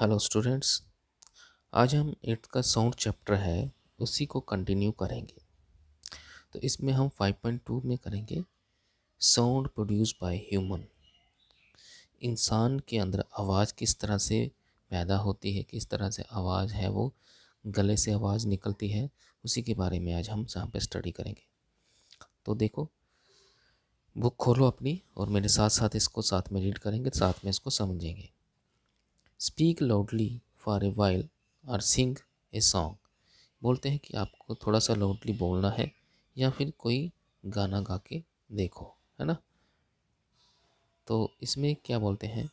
Hello students. आज हम 8th का साउंड चैप्टर है उसी को कंटिन्यू करेंगे। तो इसमें हम 5.2 में करेंगे साउंड प्रोड्यूस बाय ह्यूमन। इंसान के अंदर आवाज़ किस तरह से पैदा होती है, किस तरह से आवाज़ है वो गले से आवाज़ निकलती है, उसी के बारे में आज हम यहाँ पे स्टडी करेंगे। तो देखो, बुक खोलो अपनी और मेरे साथ साथ इसको साथ में रीड करेंगे, साथ में इसको समझेंगे। Speak loudly for a while और सिंग ए सॉन्ग। बोलते हैं कि आपको थोड़ा सा लाउडली बोलना है या फिर कोई गाना गा के देखो, है ना। तो इसमें क्या बोलते हैं,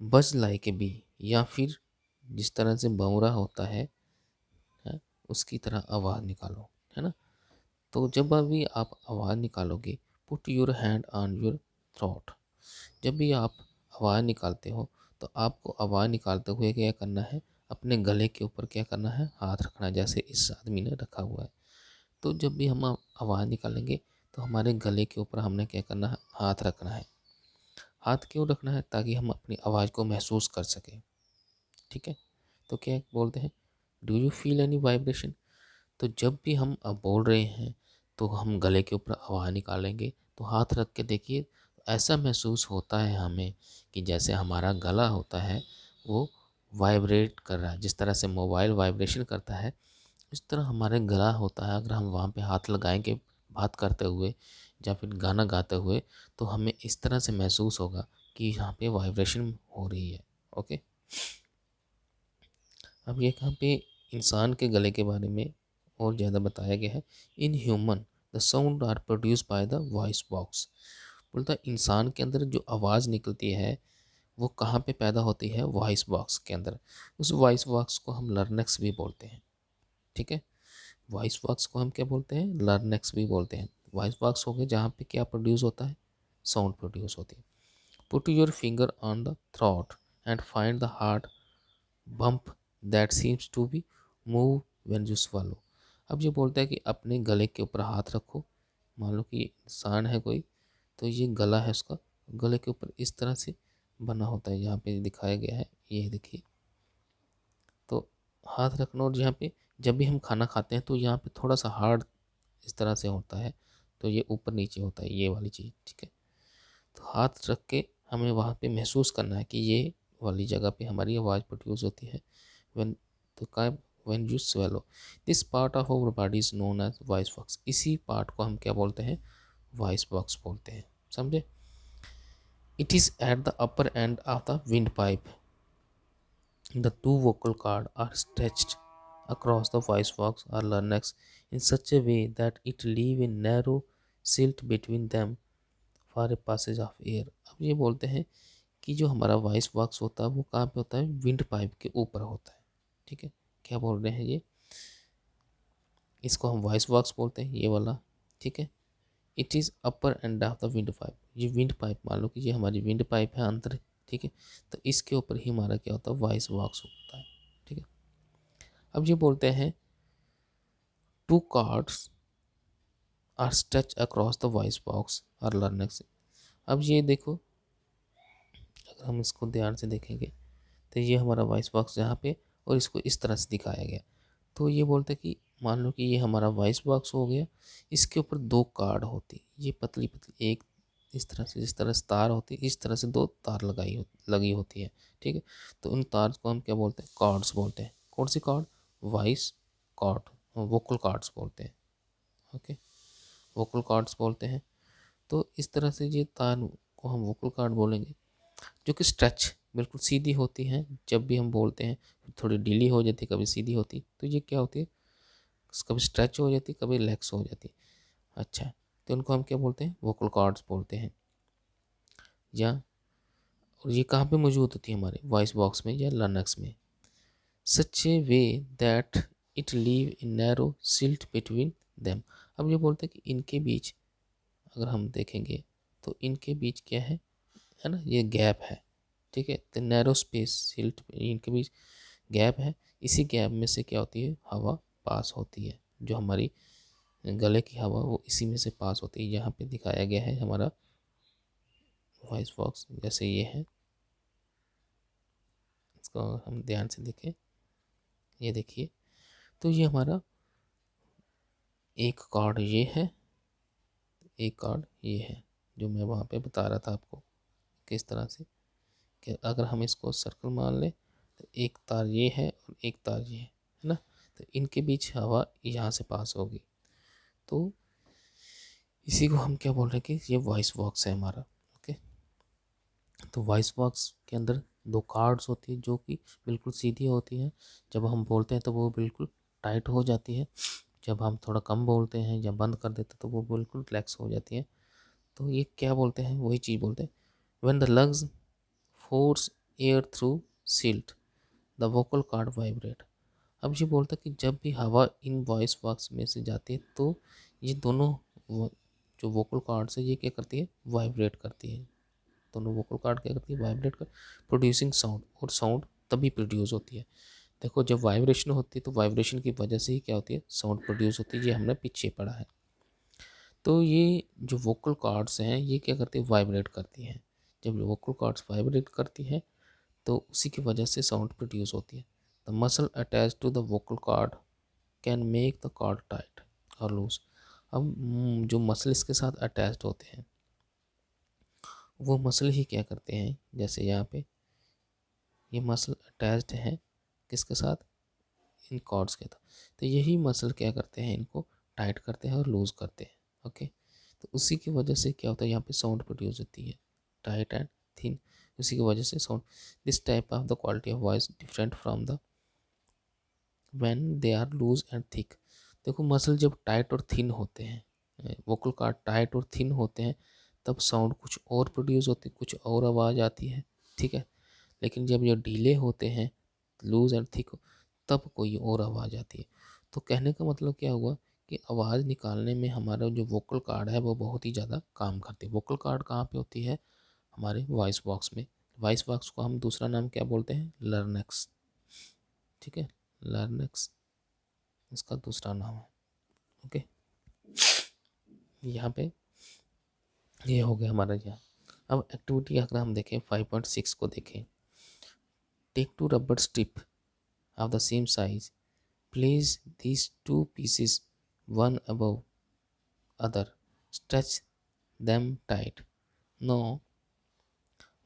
बज लाइक ए बी, या फिर जिस तरह से भंवरा होता है, उसकी तरह आवाज़ निकालो, है ना। तो जब भी आप आवाज़ निकालोगे, put your hand on your throat. जब भी आप आवाज़ निकालते हो तो आपको आवाज़ निकालते हुए क्या करना है, अपने गले के ऊपर क्या करना है, हाथ रखना है, जैसे इस आदमी ने रखा हुआ है। तो जब भी हम आवाज़ निकालेंगे तो हमारे गले के ऊपर हमने क्या करना है, हाथ रखना है। हाथ क्यों रखना है, ताकि हम अपनी आवाज़ को महसूस कर सकें। ठीक है। तो क्या बोलते हैं, do you feel any vibration. तो जब भी हम अब बोल रहे हैं तो हम गले के ऊपर आवाज़ निकालेंगे तो हाथ रख के देखिए, ऐसा महसूस होता है हमें कि जैसे हमारा गला होता है वो वाइब्रेट कर रहा है। जिस तरह से मोबाइल वाइब्रेशन करता है, इस तरह हमारे गला होता है। अगर हम वहाँ पे हाथ लगाएंगे बात करते हुए या फिर गाना गाते हुए, तो हमें इस तरह से महसूस होगा कि यहाँ पे वाइब्रेशन हो रही है। ओके। अब ये यहाँ पे इंसान के गले के बारे में और ज़्यादा बताया गया है। In human the sound are produce by the voice box. बोलता है इंसान के अंदर जो आवाज़ निकलती है वो कहाँ पे पैदा होती है, वॉइस बॉक्स के अंदर। उस वॉइस बॉक्स को हम लर्नेक्स भी बोलते हैं। ठीक है। वॉइस बॉक्स को हम क्या बोलते हैं, लर्नेक्स भी बोलते हैं। वॉइस बॉक्स हो गए जहाँ पे क्या प्रोड्यूस होता है, साउंड प्रोड्यूस होती है। Put your finger on the throat and find the heart bump that seems to be move when you swallow। अब ये बोलता है कि अपने गले के ऊपर हाथ रखो। मान लो कि इंसान है कोई, तो ये गला है उसका, गले के ऊपर इस तरह से बना होता है, यहाँ पे दिखाया गया है, ये देखिए। तो हाथ रखना, और यहाँ पे जब भी हम खाना खाते हैं तो यहाँ पे थोड़ा सा हार्ड इस तरह से होता है, तो ये ऊपर नीचे होता है, ये वाली चीज़। ठीक है। तो हाथ रख के हमें वहाँ पे महसूस करना है कि ये वाली जगह पे हमारी आवाज़ प्रोड्यूस होती है। व्हेन, तो का when you swallow, this part of our body is known as voice box. इसी पार्ट को हम क्या बोलते हैं, वॉइस बॉक्स बोलते हैं। समझे। It is at the upper end of the wind pipe. The two vocal cords are stretched across the voice box or larynx in such a way that it leaves a narrow slit between them for a passage of air। अब ये बोलते हैं कि जो हमारा voice box होता है वो कहाँ पे होता है, विंड पाइप के ऊपर होता है। ठीक है। क्या बोल रहे हैं ये, इसको हम वॉइस बॉक्स बोलते हैं, ये वाला। ठीक है। It is upper end of the wind pipe. ये विंड पाइप, मान लो कि ये हमारी विंड पाइप है अंदर। ठीक है। तो इसके ऊपर ही हमारा क्या होता है, वॉइस बॉक्स होता है। ठीक है। अब ये बोलते हैं two cords are stretch across the voice box और लर्नेक्स। अब ये देखो, अगर हम इसको ध्यान से देखेंगे तो ये हमारा वॉइस बॉक्स यहाँ पे, और इसको इस तरह से दिखाया गया। तो ये बोलते हैं कि मान लो कि ये हमारा वॉइस बॉक्स हो गया, इसके ऊपर दो कार्ड होती, ये पतली पतली, एक इस तरह से, जिस तरह से तार होती है, इस तरह से दो तार लगी होती है। ठीक है। तो उन तार को हम क्या बोलते हैं, कार्ड्स बोलते हैं। कौन सी cord, voice cord, vocal cords बोलते हैं। ओके। वोकल कार्ड्स बोलते हैं। तो इस तरह से ये तार को हम वोकल कार्ड बोलेंगे, जो कि स्ट्रेच बिल्कुल सीधी होती हैं। जब भी हम बोलते हैं थोड़ी ढीली हो जाती, कभी सीधी होती, तो ये क्या होती है, कभी स्ट्रेच हो जाती, कभी रिलैक्स हो जाती। अच्छा, तो उनको हम क्या बोलते हैं, वोकल कार्ड्स बोलते हैं। या और ये कहाँ पे मौजूद होती है, हमारे वॉइस बॉक्स में या लर्नक्स में। Such a way that it leave in narrow slit between them. अब ये बोलते हैं कि इनके बीच अगर हम देखेंगे तो इनके बीच क्या है ना, ये गैप है। ठीक है। तो नैरो स्पेस सिल्ट, इनके बीच गैप है। इसी गैप में से क्या होती है, हवा पास होती है। जो हमारी गले की हवा वो इसी में से पास होती है। यहाँ पे दिखाया गया है हमारा वॉइस बॉक्स, जैसे ये है, इसको हम ध्यान से देखें, ये देखिए, तो ये हमारा एक कार्ड ये है, एक कार्ड ये है, जो मैं वहाँ पे बता रहा था आपको किस तरह से कि अगर हम इसको सर्कल मान लें तो एक तार ये है और एक तार ये है ना, तो इनके बीच हवा यहाँ से पास होगी, तो इसी को हम क्या बोल रहे हैं कि ये वॉइस बॉक्स है हमारा। ओके, तो वॉइस बॉक्स के अंदर दो कार्ड्स होती है जो कि बिल्कुल सीधी होती है, जब हम बोलते हैं तो वो बिल्कुल टाइट हो जाती है, जब हम थोड़ा कम बोलते हैं या बंद कर देते हैं तो वो बिल्कुल रिलैक्स हो जाती है। तो ये क्या बोलते हैं, वही चीज़ बोलते हैं, when the lungs force air through silt the vocal card vibrate. अब ये बोलता है कि जब भी हवा इन वॉइस बॉक्स में से जाती है तो ये दोनों जो वोकल कार्ड्स है ये क्या करती है, वाइब्रेट करती है, दोनों वोकल कार्ड क्या करती है, वाइब्रेट कर प्रोड्यूसिंग साउंड, और साउंड तभी प्रोड्यूस होती है। देखो जब वाइब्रेशन होती है तो वाइब्रेशन की वजह से ही क्या होती है, साउंड प्रोड्यूस होती है, ये हमने पीछे पढ़ा है। तो ये जो वोकल कॉर्ड्स हैं ये क्या करती है, वाइब्रेट करती हैं, जब वोकल कॉर्ड्स वाइब्रेट करती हैं तो उसी की वजह से साउंड प्रोड्यूस होती है। The muscle attach to the vocal cord can make the cord tight और लूज। अब जो मसल इसके साथ अटैच्ड होते हैं वो मसल ही क्या करते हैं, जैसे यहाँ पे ये मसल अटैच्ड है किसके साथ, इन कॉर्ड्स के साथ, तो यही मसल क्या करते हैं, इनको टाइट करते हैं और लूज करते हैं। ओके, तो उसी की वजह से क्या होता है, यहाँ पे साउंड प्रोड्यूस होती है, टाइट एंड थिन, उसी की वजह से sound. This type of the quality of voice different from the when they are loose and thick. देखो मसल जब टाइट और थिन होते हैं, वोकल कार्ड टाइट और थिन होते हैं, तब साउंड कुछ और प्रोड्यूस होती है, कुछ और आवाज़ आती है, ठीक है। लेकिन जब ये ढीले होते हैं, लूज एंड थिक, तब कोई और आवाज़ आती है। तो कहने का मतलब क्या हुआ कि आवाज़ निकालने में हमारा जो वोकल कार्ड है वो बहुत ही ज़्यादा काम करती है। वोकल कार्ड कहाँ पे होती है, हमारे वॉइस बॉक्स में। वॉइस बॉक्स को हम दूसरा नाम क्या बोलते हैं, लर्नेक्स, ठीक है, लर्नेक्स इसका दूसरा नाम है। ओके, यहाँ पे ये हो गया हमारा यहाँ। अब एक्टिविटी अगर हम देखें 5.6 को देखें, take two rubber strip of the same size, place these two pieces one above other, stretch them tight, now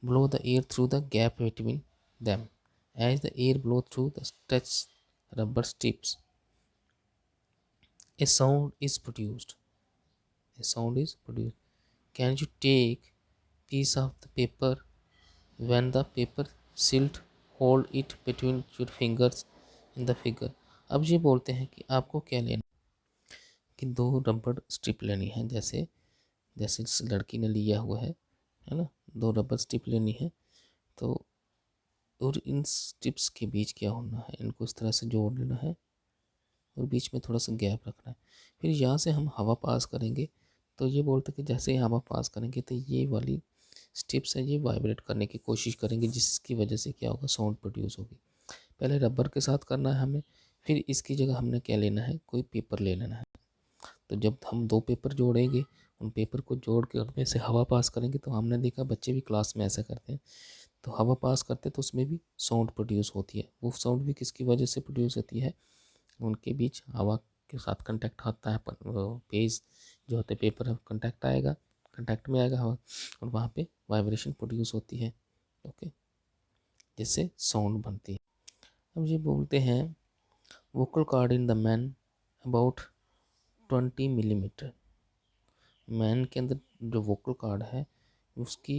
blow the air through the gap between them, as the air blows through the stretched rubber strips a sound is produced, a sound is produced. Can you take piece of the paper, when the paper silt, hold it between your fingers in the figure। अब ये बोलते हैं कि आपको क्या लेना, कि दो रबड़ स्ट्रिप लेनी है, जैसे जैसे इस लड़की ने लिया हुआ है ना, दो रबर स्ट्रिप लेनी है, तो और इन स्ट्रिप्स के बीच क्या होना है, इनको इस तरह से जोड़ लेना है और बीच में थोड़ा सा गैप रखना है। फिर यहाँ से हम हवा पास करेंगे, तो ये बोलते हैं कि जैसे ही हवा पास करेंगे तो ये वाली स्ट्रिप्स है ये वाइब्रेट करने की कोशिश करेंगे, जिसकी वजह से क्या होगा, साउंड प्रोड्यूस होगी। पहले रबर के साथ करना है हमें, फिर इसकी जगह हमने क्या लेना है, कोई पेपर ले लेना है। तो जब हम दो पेपर जोड़ेंगे, उन पेपर को जोड़ के उनमें से हवा पास करेंगे, तो हमने देखा बच्चे भी क्लास में ऐसा करते हैं, तो हवा पास करते तो उसमें भी साउंड प्रोड्यूस होती है। वो साउंड भी किसकी वजह से प्रोड्यूस होती है, उनके बीच हवा के साथ कंटेक्ट होता है, पेज जो होते पेपर है कंटेक्ट आएगा, कंटेक्ट में आएगा हवा, और वहाँ पे वाइब्रेशन प्रोड्यूस होती है। ओके, जिससे साउंड बनती है। अब ये बोलते हैं vocal cord in the man about 20 millimetre. Man के अंदर जो वोकल कॉर्ड है उसकी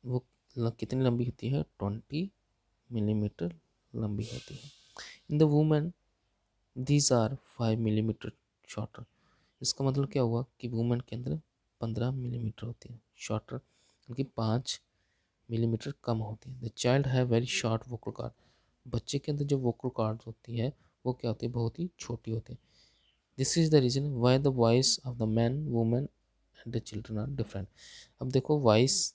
वो कितनी लंबी होती है, 20 मिलीमीटर लंबी होती है। In the women these are 5 millimetre shorter. इसका मतलब क्या हुआ कि वुमेन के अंदर 15 मिलीमीटर होती है शॉर्टर, उनकी 5 मिलीमीटर कम होती है। द चाइल्ड है वेरी शॉर्ट वोकल कॉर्ड। बच्चे के अंदर जो वोकल कॉर्ड होती है वो क्या होती है, बहुत ही छोटी होती है। This is the reason why the voice of the man women and the children are different. अब देखो वॉइस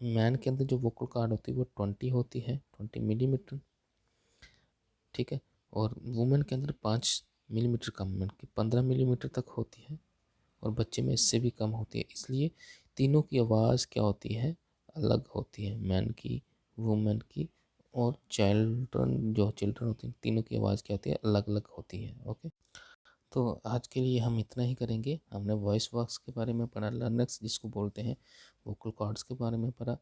मैन के अंदर जो वोकल कॉर्ड होती है वो 20 होती है, 20 मिलीमीटर, ठीक है, और वुमेन के अंदर 5 मिलीमीटर कम, की 15 मिलीमीटर तक होती है, और बच्चे में इससे भी कम होती है। इसलिए तीनों की आवाज़ क्या होती है, अलग होती है, मैन की, वुमेन की और चिल्ड्रन, जो चिल्ड्रन होते हैं, तीनों की आवाज़ क्या होती है, अलग अलग होती है। ओके, तो आज के लिए हम इतना ही करेंगे। हमने वॉइस बॉक्स के बारे में पढ़ा, लर्नक्स जिसको बोलते हैं, वोकल कॉर्ड्स के बारे में पढ़ा।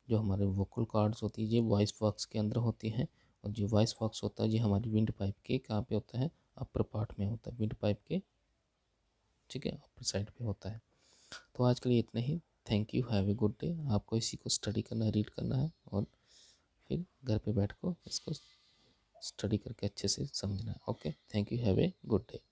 जो हमारे वोकल कॉर्ड्स होती है ये वॉइस बॉक्स के अंदर होती हैं, और जो वॉइस बॉक्स होता है ये हमारी विंड पाइप के कहाँ पे होता है, अपर पार्ट में होता है, विंड पाइप के, ठीक है, अपर साइड पे होता है। तो आज के लिए इतना ही। Thank you, have a good day. आपको इसी को स्टडी करना है, रीड करना है, और फिर घर पे बैठ को इसको स्टडी करके अच्छे से समझना है। Okay, thank you, have a good day.